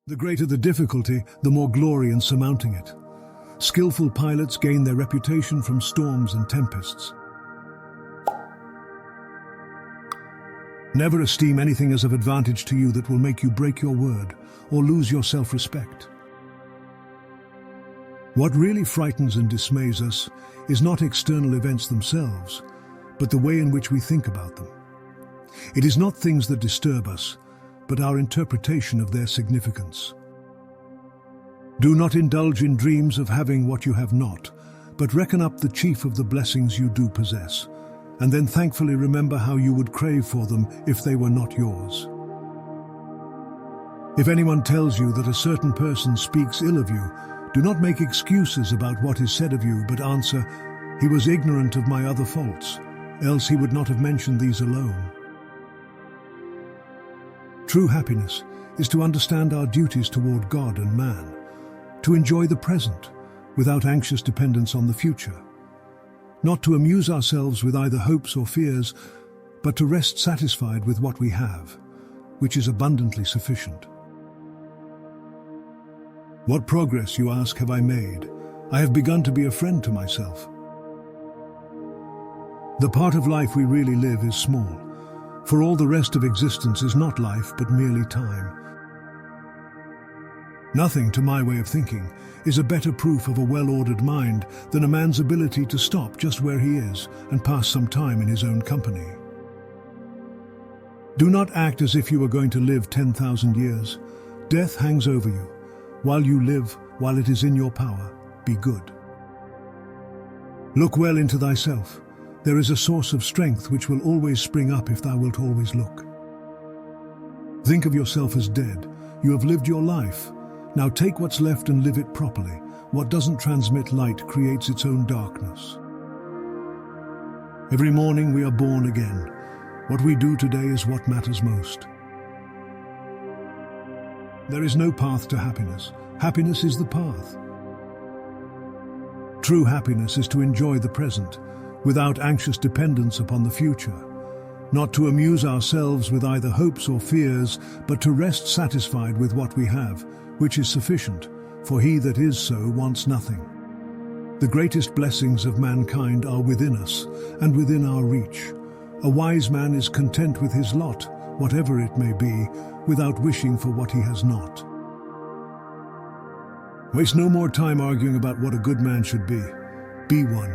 The greater the difficulty, the more glory in surmounting it. Skillful pilots gain their reputation from storms and tempests. Never esteem anything as of advantage to you that will make you break your word or lose your self-respect. What really frightens and dismays us is not external events themselves, but the way in which we think about them. It is not things that disturb us, but our interpretation of their significance. Do not indulge in dreams of having what you have not, but reckon up the chief of the blessings you do possess, and then thankfully remember how you would crave for them if they were not yours. If anyone tells you that a certain person speaks ill of you, do not make excuses about what is said of you, but answer, "He was ignorant of my other faults, else he would not have mentioned these alone." True happiness is to understand our duties toward God and man, to enjoy the present without anxious dependence on the future, not to amuse ourselves with either hopes or fears, but to rest satisfied with what we have, which is abundantly sufficient. What progress, you ask, have I made? I have begun to be a friend to myself. The part of life we really live is small, for all the rest of existence is not life but merely time. Nothing, to my way of thinking, is a better proof of a well-ordered mind than a man's ability to stop just where he is and pass some time in his own company. Do not act as if you are going to live 10,000 years. Death hangs over you. While you live, while it is in your power, be good. Look well into thyself. There is a source of strength which will always spring up if thou wilt always look. Think of yourself as dead. You have lived your life. Now take what's left and live it properly. What doesn't transmit light creates its own darkness. Every morning we are born again. What we do today is what matters most. There is no path to happiness. Happiness is the path. True happiness is to enjoy the present, without anxious dependence upon the future, not to amuse ourselves with either hopes or fears, but to rest satisfied with what we have, which is sufficient, for he that is so wants nothing. The greatest blessings of mankind are within us and within our reach. A wise man is content with his lot, whatever it may be, without wishing for what he has not. Waste no more time arguing about what a good man should be. Be one.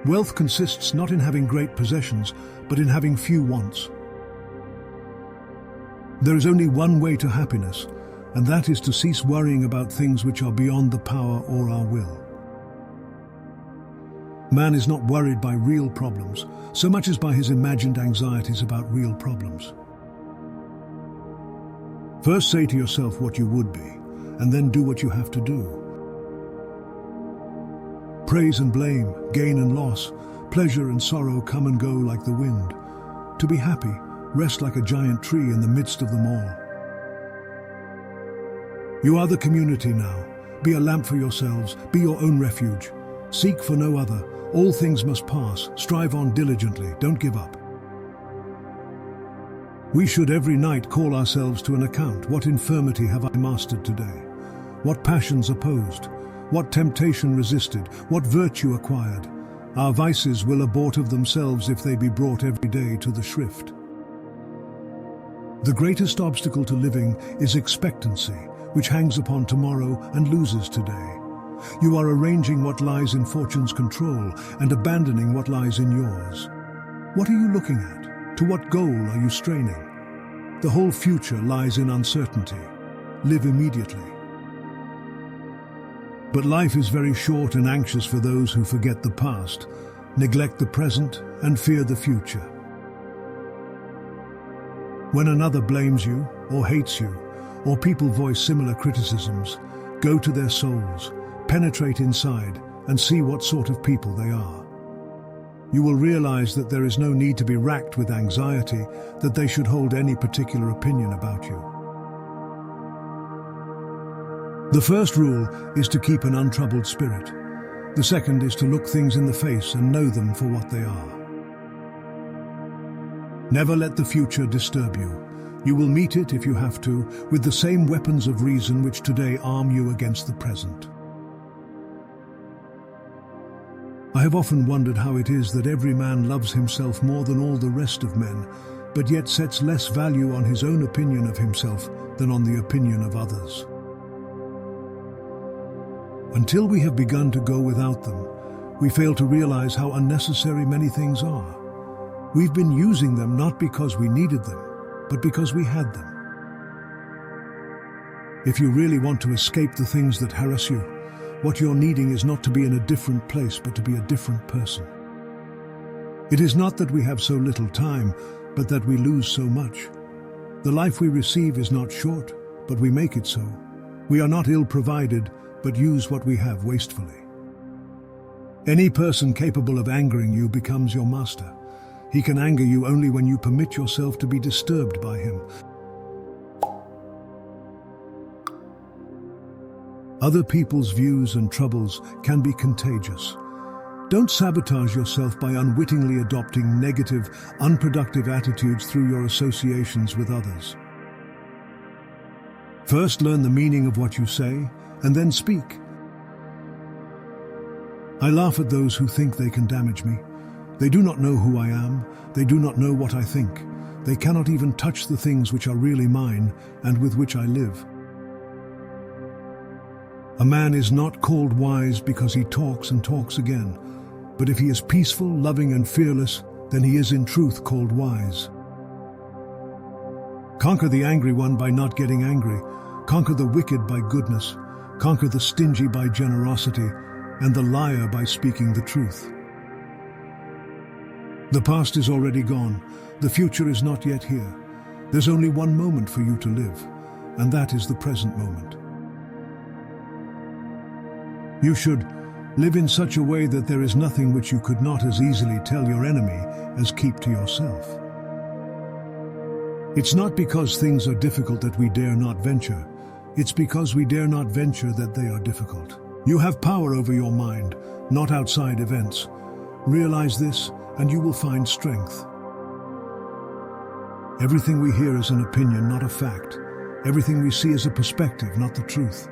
Wealth consists not in having great possessions, but in having few wants. There is only one way to happiness, and that is to cease worrying about things which are beyond the power or our will. Man is not worried by real problems, so much as by his imagined anxieties about real problems. First say to yourself what you would be, and then do what you have to do. Praise and blame, gain and loss, pleasure and sorrow come and go like the wind. To be happy, rest like a giant tree in the midst of them all. You are the community now. Be a lamp for yourselves, be your own refuge. Seek for no other. All things must pass. Strive on diligently. Don't give up. We should every night call ourselves to an account. What infirmity have I mastered today? What passions opposed? What temptation resisted? What virtue acquired? Our vices will abort of themselves if they be brought every day to the shrift. The greatest obstacle to living is expectancy, which hangs upon tomorrow and loses today. You are arranging what lies in fortune's control and abandoning what lies in yours. What are you looking at? To what goal are you straining? The whole future lies in uncertainty. Live immediately. But life is very short and anxious for those who forget the past, neglect the present, and fear the future. When another blames you, or hates you, or people voice similar criticisms, go to their souls, penetrate inside, and see what sort of people they are. You will realize that there is no need to be racked with anxiety that they should hold any particular opinion about you. The first rule is to keep an untroubled spirit. The second is to look things in the face and know them for what they are. Never let the future disturb you. You will meet it, if you have to, with the same weapons of reason which today arm you against the present. I have often wondered how it is that every man loves himself more than all the rest of men, but yet sets less value on his own opinion of himself than on the opinion of others. Until we have begun to go without them, we fail to realize how unnecessary many things are. We've been using them not because we needed them, but because we had them. If you really want to escape the things that harass you, what you're needing is not to be in a different place, but to be a different person. It is not that we have so little time, but that we lose so much. The life we receive is not short, but we make it so. We are not ill-provided, but use what we have wastefully. Any person capable of angering you becomes your master. He can anger you only when you permit yourself to be disturbed by him. Other people's views and troubles can be contagious. Don't sabotage yourself by unwittingly adopting negative, unproductive attitudes through your associations with others. First, learn the meaning of what you say, and then speak. I laugh at those who think they can damage me. They do not know who I am. They do not know what I think. They cannot even touch the things which are really mine and with which I live. A man is not called wise because he talks and talks again, but if he is peaceful, loving, and fearless, then he is in truth called wise. Conquer the angry one by not getting angry. Conquer the wicked by goodness. Conquer the stingy by generosity, and the liar by speaking the truth. The past is already gone. The future is not yet here. There's only one moment for you to live, and that is the present moment. You should live in such a way that there is nothing which you could not as easily tell your enemy as keep to yourself. It's not because things are difficult that we dare not venture. It's because we dare not venture that they are difficult. You have power over your mind, not outside events. Realize this, and you will find strength. Everything we hear is an opinion, not a fact. Everything we see is a perspective, not the truth.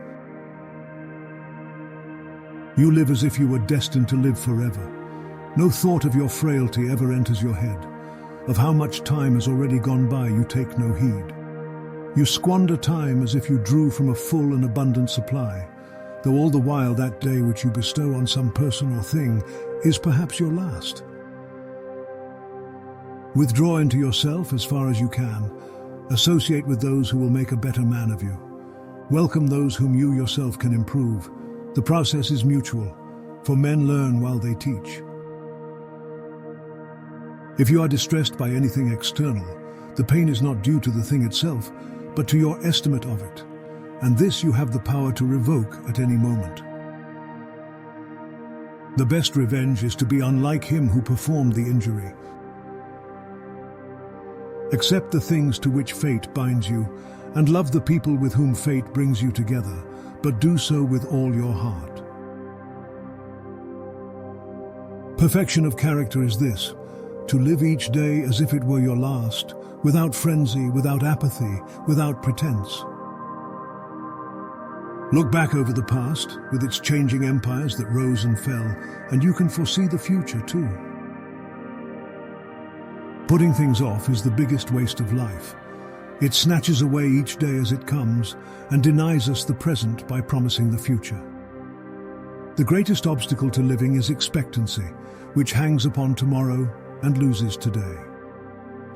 You live as if you were destined to live forever. No thought of your frailty ever enters your head. Of how much time has already gone by, you take no heed. You squander time as if you drew from a full and abundant supply, though all the while that day which you bestow on some person or thing is perhaps your last. Withdraw into yourself as far as you can. Associate with those who will make a better man of you. Welcome those whom you yourself can improve. The process is mutual, for men learn while they teach. If you are distressed by anything external, the pain is not due to the thing itself, but to your estimate of it, and this you have the power to revoke at any moment. The best revenge is to be unlike him who performed the injury. Accept the things to which fate binds you, and love the people with whom fate brings you together, but do so with all your heart. Perfection of character is this: to live each day as if it were your last, without frenzy, without apathy, without pretense. Look back over the past, with its changing empires that rose and fell, and you can foresee the future too. Putting things off is the biggest waste of life. It snatches away each day as it comes and denies us the present by promising the future. The greatest obstacle to living is expectancy, which hangs upon tomorrow and loses today.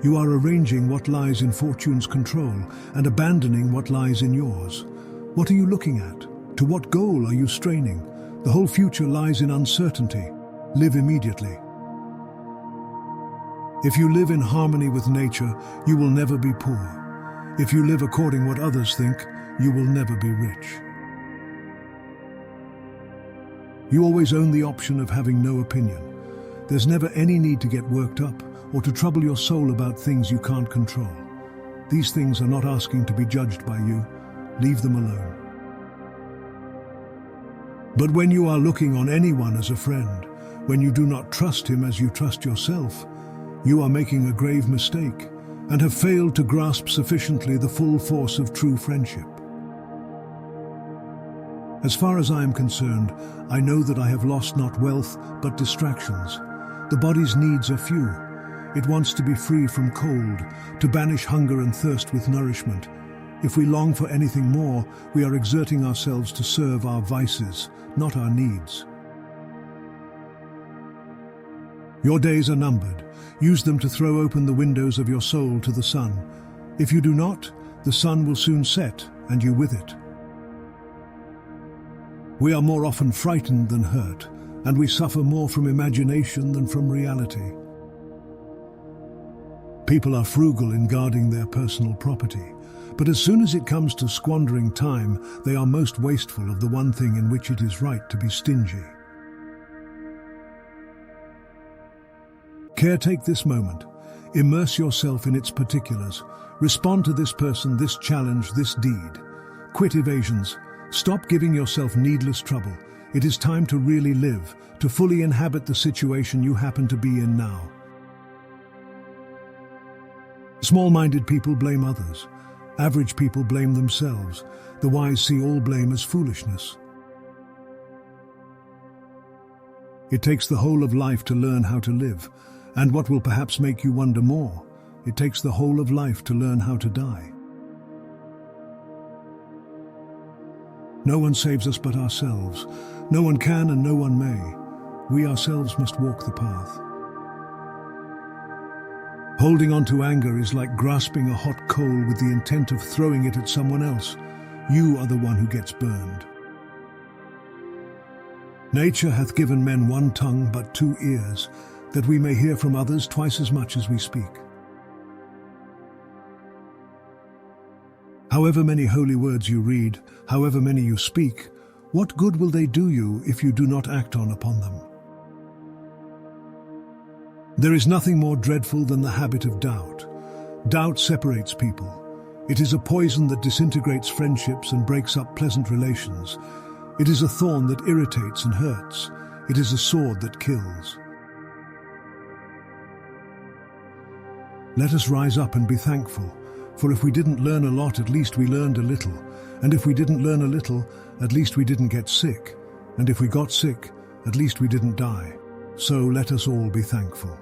You are arranging what lies in fortune's control and abandoning what lies in yours. What are you looking at? To what goal are you straining? The whole future lies in uncertainty. Live immediately. If you live in harmony with nature, you will never be poor. If you live according what others think, you will never be rich. You always own the option of having no opinion. There's never any need to get worked up or to trouble your soul about things you can't control. These things are not asking to be judged by you. Leave them alone. But when you are looking on anyone as a friend, when you do not trust him as you trust yourself, you are making a grave mistake, and have failed to grasp sufficiently the full force of true friendship. As far as I am concerned, I know that I have lost not wealth, but distractions. The body's needs are few. It wants to be free from cold, to banish hunger and thirst with nourishment. If we long for anything more, we are exerting ourselves to serve our vices, not our needs. Your days are numbered. Use them to throw open the windows of your soul to the sun. If you do not, the sun will soon set, and you with it. We are more often frightened than hurt, and we suffer more from imagination than from reality. People are frugal in guarding their personal property, but as soon as it comes to squandering time, they are most wasteful of the one thing in which it is right to be stingy. Caretake this moment. Immerse yourself in its particulars. Respond to this person, this challenge, this deed. Quit evasions. Stop giving yourself needless trouble. It is time to really live, to fully inhabit the situation you happen to be in now. Small-minded people blame others. Average people blame themselves. The wise see all blame as foolishness. It takes the whole of life to learn how to live, and what will perhaps make you wonder more, it takes the whole of life to learn how to die. No one saves us but ourselves. No one can and no one may. We ourselves must walk the path. Holding on to anger is like grasping a hot coal with the intent of throwing it at someone else. You are the one who gets burned. Nature hath given men one tongue but two ears, that we may hear from others twice as much as we speak. However many holy words you read, however many you speak, what good will they do you if you do not act upon them? There is nothing more dreadful than the habit of doubt. Doubt separates people. It is a poison that disintegrates friendships and breaks up pleasant relations. It is a thorn that irritates and hurts. It is a sword that kills. Let us rise up and be thankful, for if we didn't learn a lot, at least we learned a little. And if we didn't learn a little, at least we didn't get sick. And if we got sick, at least we didn't die. So let us all be thankful.